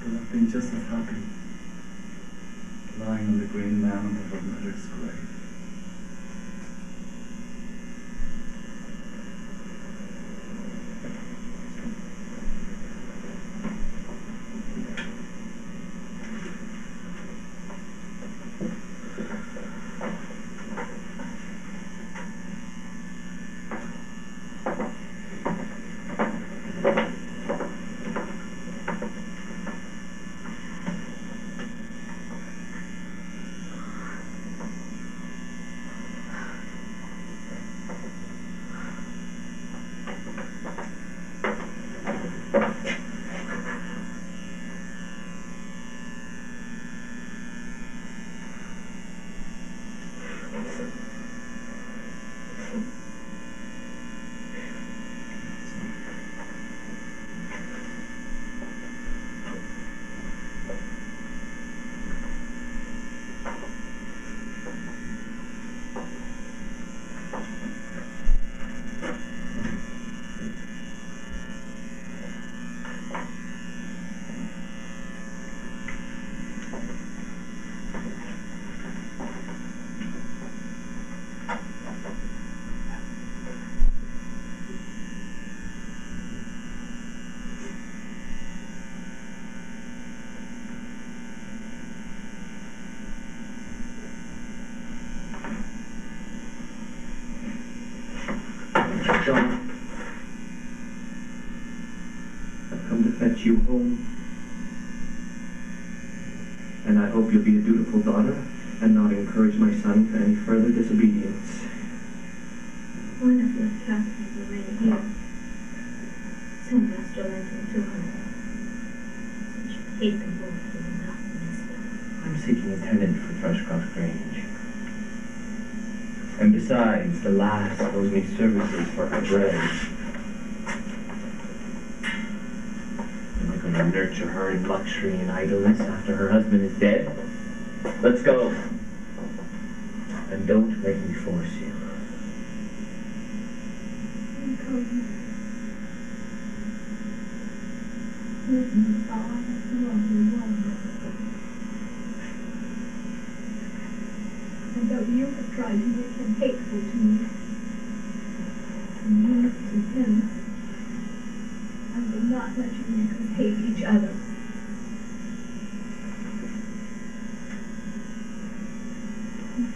But I've been just as happy, lying on the green mound of her mother's grave. John, I've come to fetch you home. And I hope you'll be a dutiful daughter and not encourage my son to any further disobedience. Why not let Catherine remain here? Send Master Linton to her. Such capable will not miss them. I'm seeking a tenant for Thrushcroft Grange. And besides, the lass owes me services for her bread. Am I going to nurture her in luxury and idleness after her husband is dead? Let's go. And don't make me force you. And though you have tried to make him hateful to me, and you to him, I will not let you make us hate each other.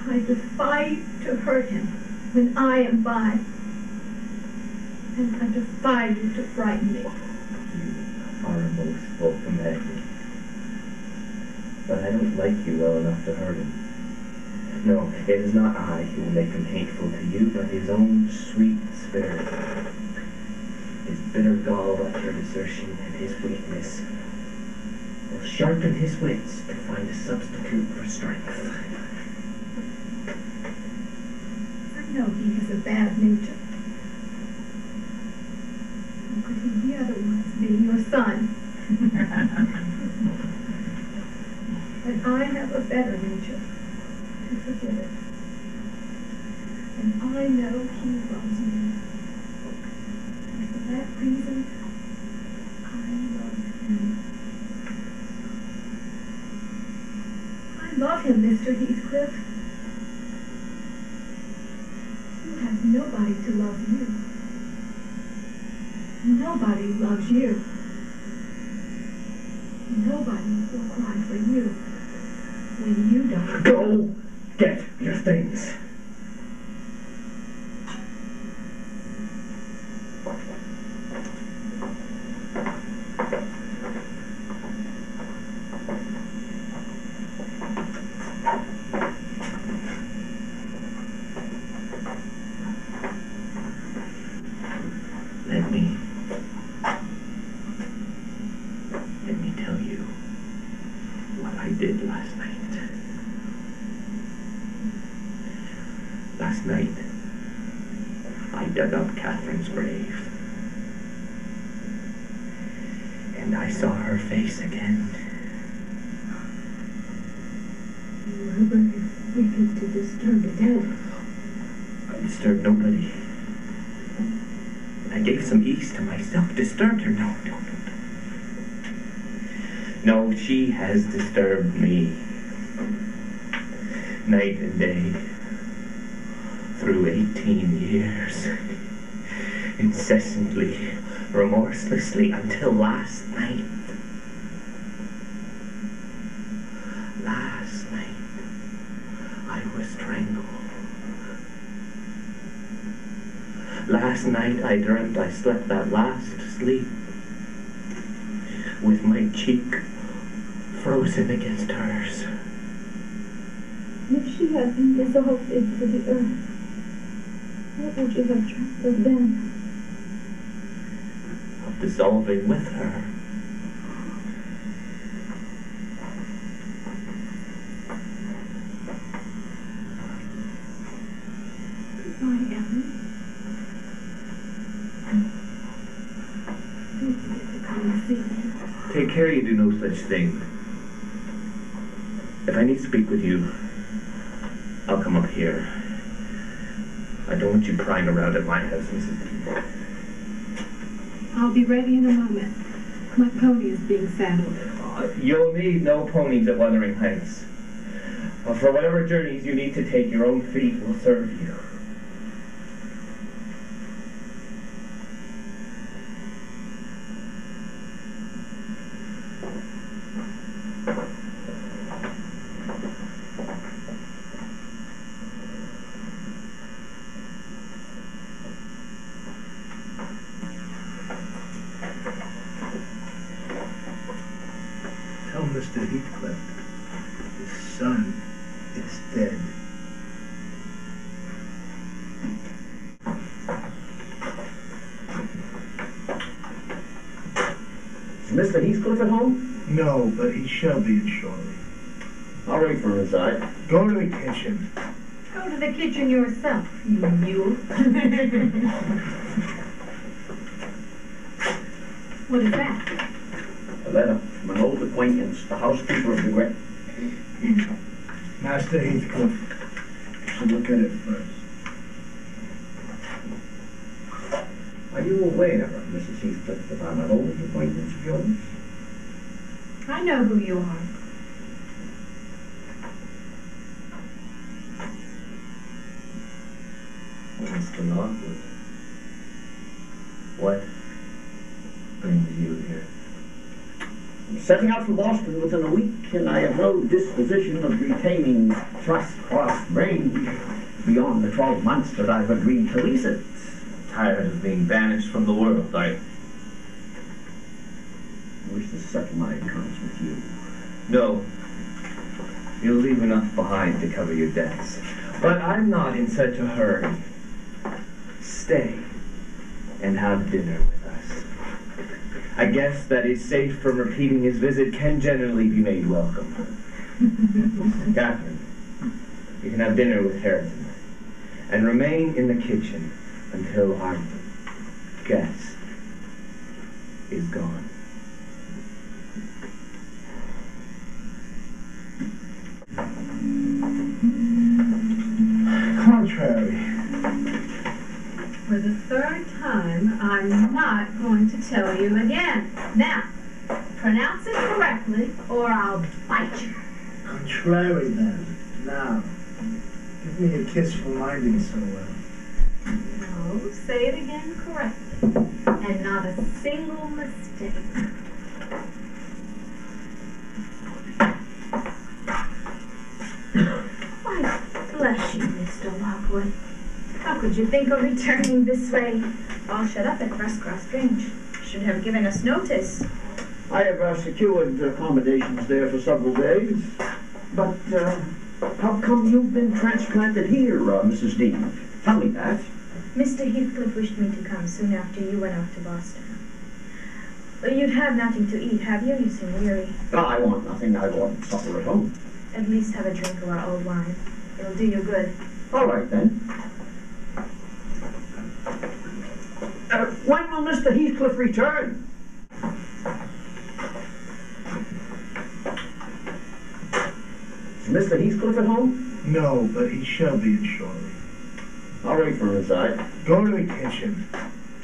I defy you to hurt him when I am by, and I defy you to frighten me. You are a most welcome Maggie. But I don't like you well enough to hurt him. No, it is not I who will make him hateful to you, but his own sweet spirit. His bitter gall at your desertion and his weakness will sharpen his wits to find a substitute for strength. I know he has a bad nature. How could he be otherwise, being your son? But I have a better nature to forgive it. And I know he loves me. And for that reason, I love him. I love him, Mr. Heathcliff. You have nobody to love you. Nobody loves you. Nobody will cry for you when you don't. Go get your things. Let me tell you I did last night. Last night, I dug up Catherine's grave. And I saw her face again. You were very wicked to disturb the dead. I disturbed nobody. I gave some ease to myself. Disturbed her? No. No, she has disturbed me. Night and day. Through 18 years. Incessantly, remorselessly, until last night. Last night, I was strangled. Last night, I dreamt I slept that last sleep with my cheek frozen against hers. If she had been dissolved into the earth, what would you have dreamt of then? Of dissolving with her. Goodbye, Ellen. Don't forget to come and see me. Take care you do no such thing. If I need to speak with you, I'll come up here. I don't want you prying around at my house, Mrs. D. I'll be ready in a moment. My pony is being saddled. You'll need no ponies at Wuthering Heights. For whatever journeys you need to take, your own feet will serve you. Tell Mr. Heathcliff his son is dead. Is Mr. Heathcliff at home? No, but he shall be in shortly. I'll wait for him inside. Go to the kitchen. Go to the kitchen yourself, you mule. What is that? A letter from an old acquaintance, the housekeeper of the Great. Master Heathcliff, you should look at it first. Are you aware, Mrs. Heathcliff, that I'm an old acquaintance of yours? I know who you are. Mr. Lockwood, what brings you here? I'm setting out for Boston within a week, and I have no disposition of retaining Trust-Cross Range beyond the 12 months that I've agreed to lease it. Tired of being banished from the world, I wish to settle my accounts with you. No. You'll leave enough behind to cover your debts. But I'm not in such a hurry. Stay and have dinner with us. A guest that is safe from repeating his visit can generally be made welcome. Catherine, you can have dinner with Harrington and remain in the kitchen until our guest is gone. Contrary. For the third time, I'm not going to tell you again. Now, pronounce it correctly, or I'll bite you. Contrary, then. Now, give me a kiss for minding so well. No, say it again correctly, and not a single mistake. Why, bless you, Mr. Lockwood. How could you think of returning this way? All shut up at Trust-Cross Range. Should have given us notice. I have secured accommodations there for several days, but how come you've been transplanted here, Mrs. Dean? Tell me that. Mr. Heathcliff wished me to come soon after you went off to Boston. Well, you'd have nothing to eat, have you? You seem weary. I want nothing. I want supper at home. At least have a drink of our old wine. It'll do you good. All right, then. When will Mr. Heathcliff return? Is Mr. Heathcliff at home? No, but he shall be in shortly. I'll wait for him inside. Go to the kitchen.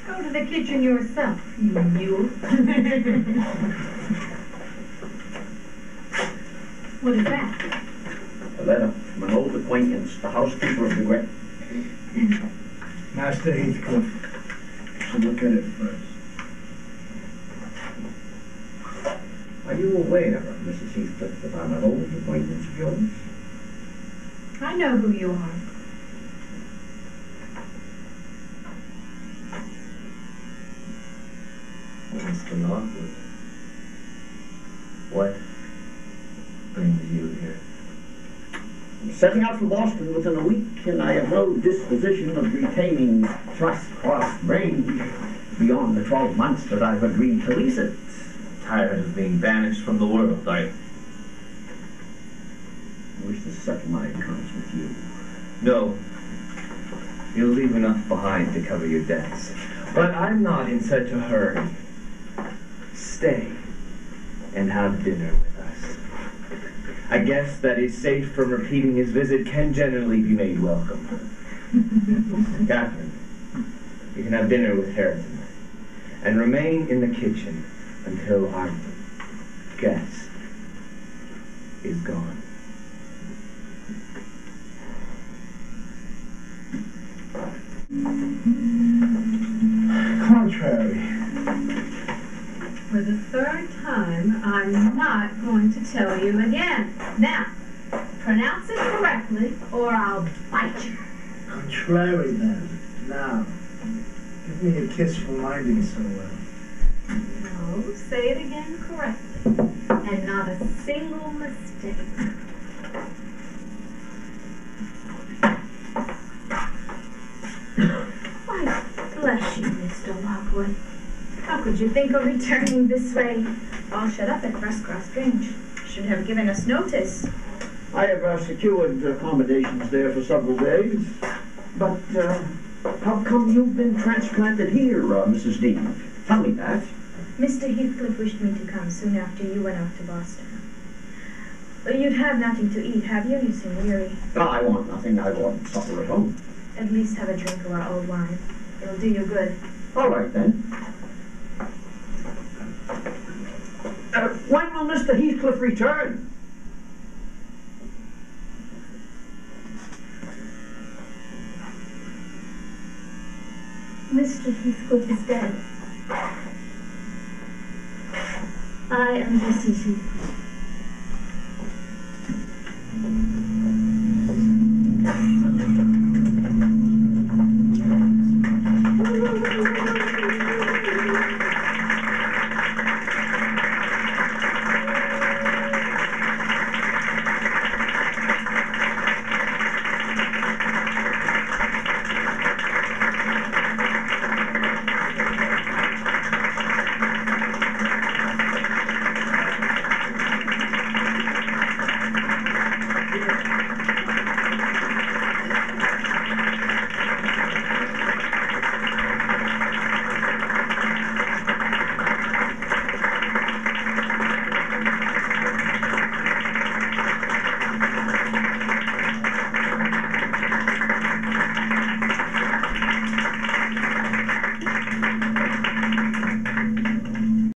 Go to the kitchen yourself, you mule. What is that? A letter from an old acquaintance, the housekeeper of the Great. Master Heathcliff. You should look at it first. Are you aware, Mrs. Heathcliff, that I'm an old acquaintance of yours? I know who you are. Mr. Lockwood, what brings you here? I'm setting out for Boston within a week, and I have no disposition of retaining Trust Grange beyond the 12 months that I've agreed to lease it. Tired of being banished from the world, are you? I wish to settle my accounts with you. No. You'll leave enough behind to cover your debts. But I'm not in such a hurry. Stay and have dinner with us. A guest that is safe from repeating his visit can generally be made welcome. Catherine, you can have dinner with Hareton and remain in the kitchen until our guest is gone. Contrary. For the third time, I'm not going to tell you again. Now, pronounce it correctly, or I'll bite you. Contrary, then. Now, give me a kiss for minding so well. No, say it again correctly, and not a single mistake. Why, bless you, Mr. Lockwood. How could you think of returning this way? All shut up at Cross Grange. Should have given us notice. I have secured accommodations there for several days. But how come you've been transplanted here, Mrs. Dean? Tell me that. Mr. Heathcliff wished me to come soon after you went off to Boston. Well, you'd have nothing to eat, have you? You seem weary. I want nothing. I want supper at home. At least have a drink of our old wine. It'll do you good. All right, then. When will Mr. Heathcliff return? Mr. Heathcliff is dead. I am Mrs. Heathcliff.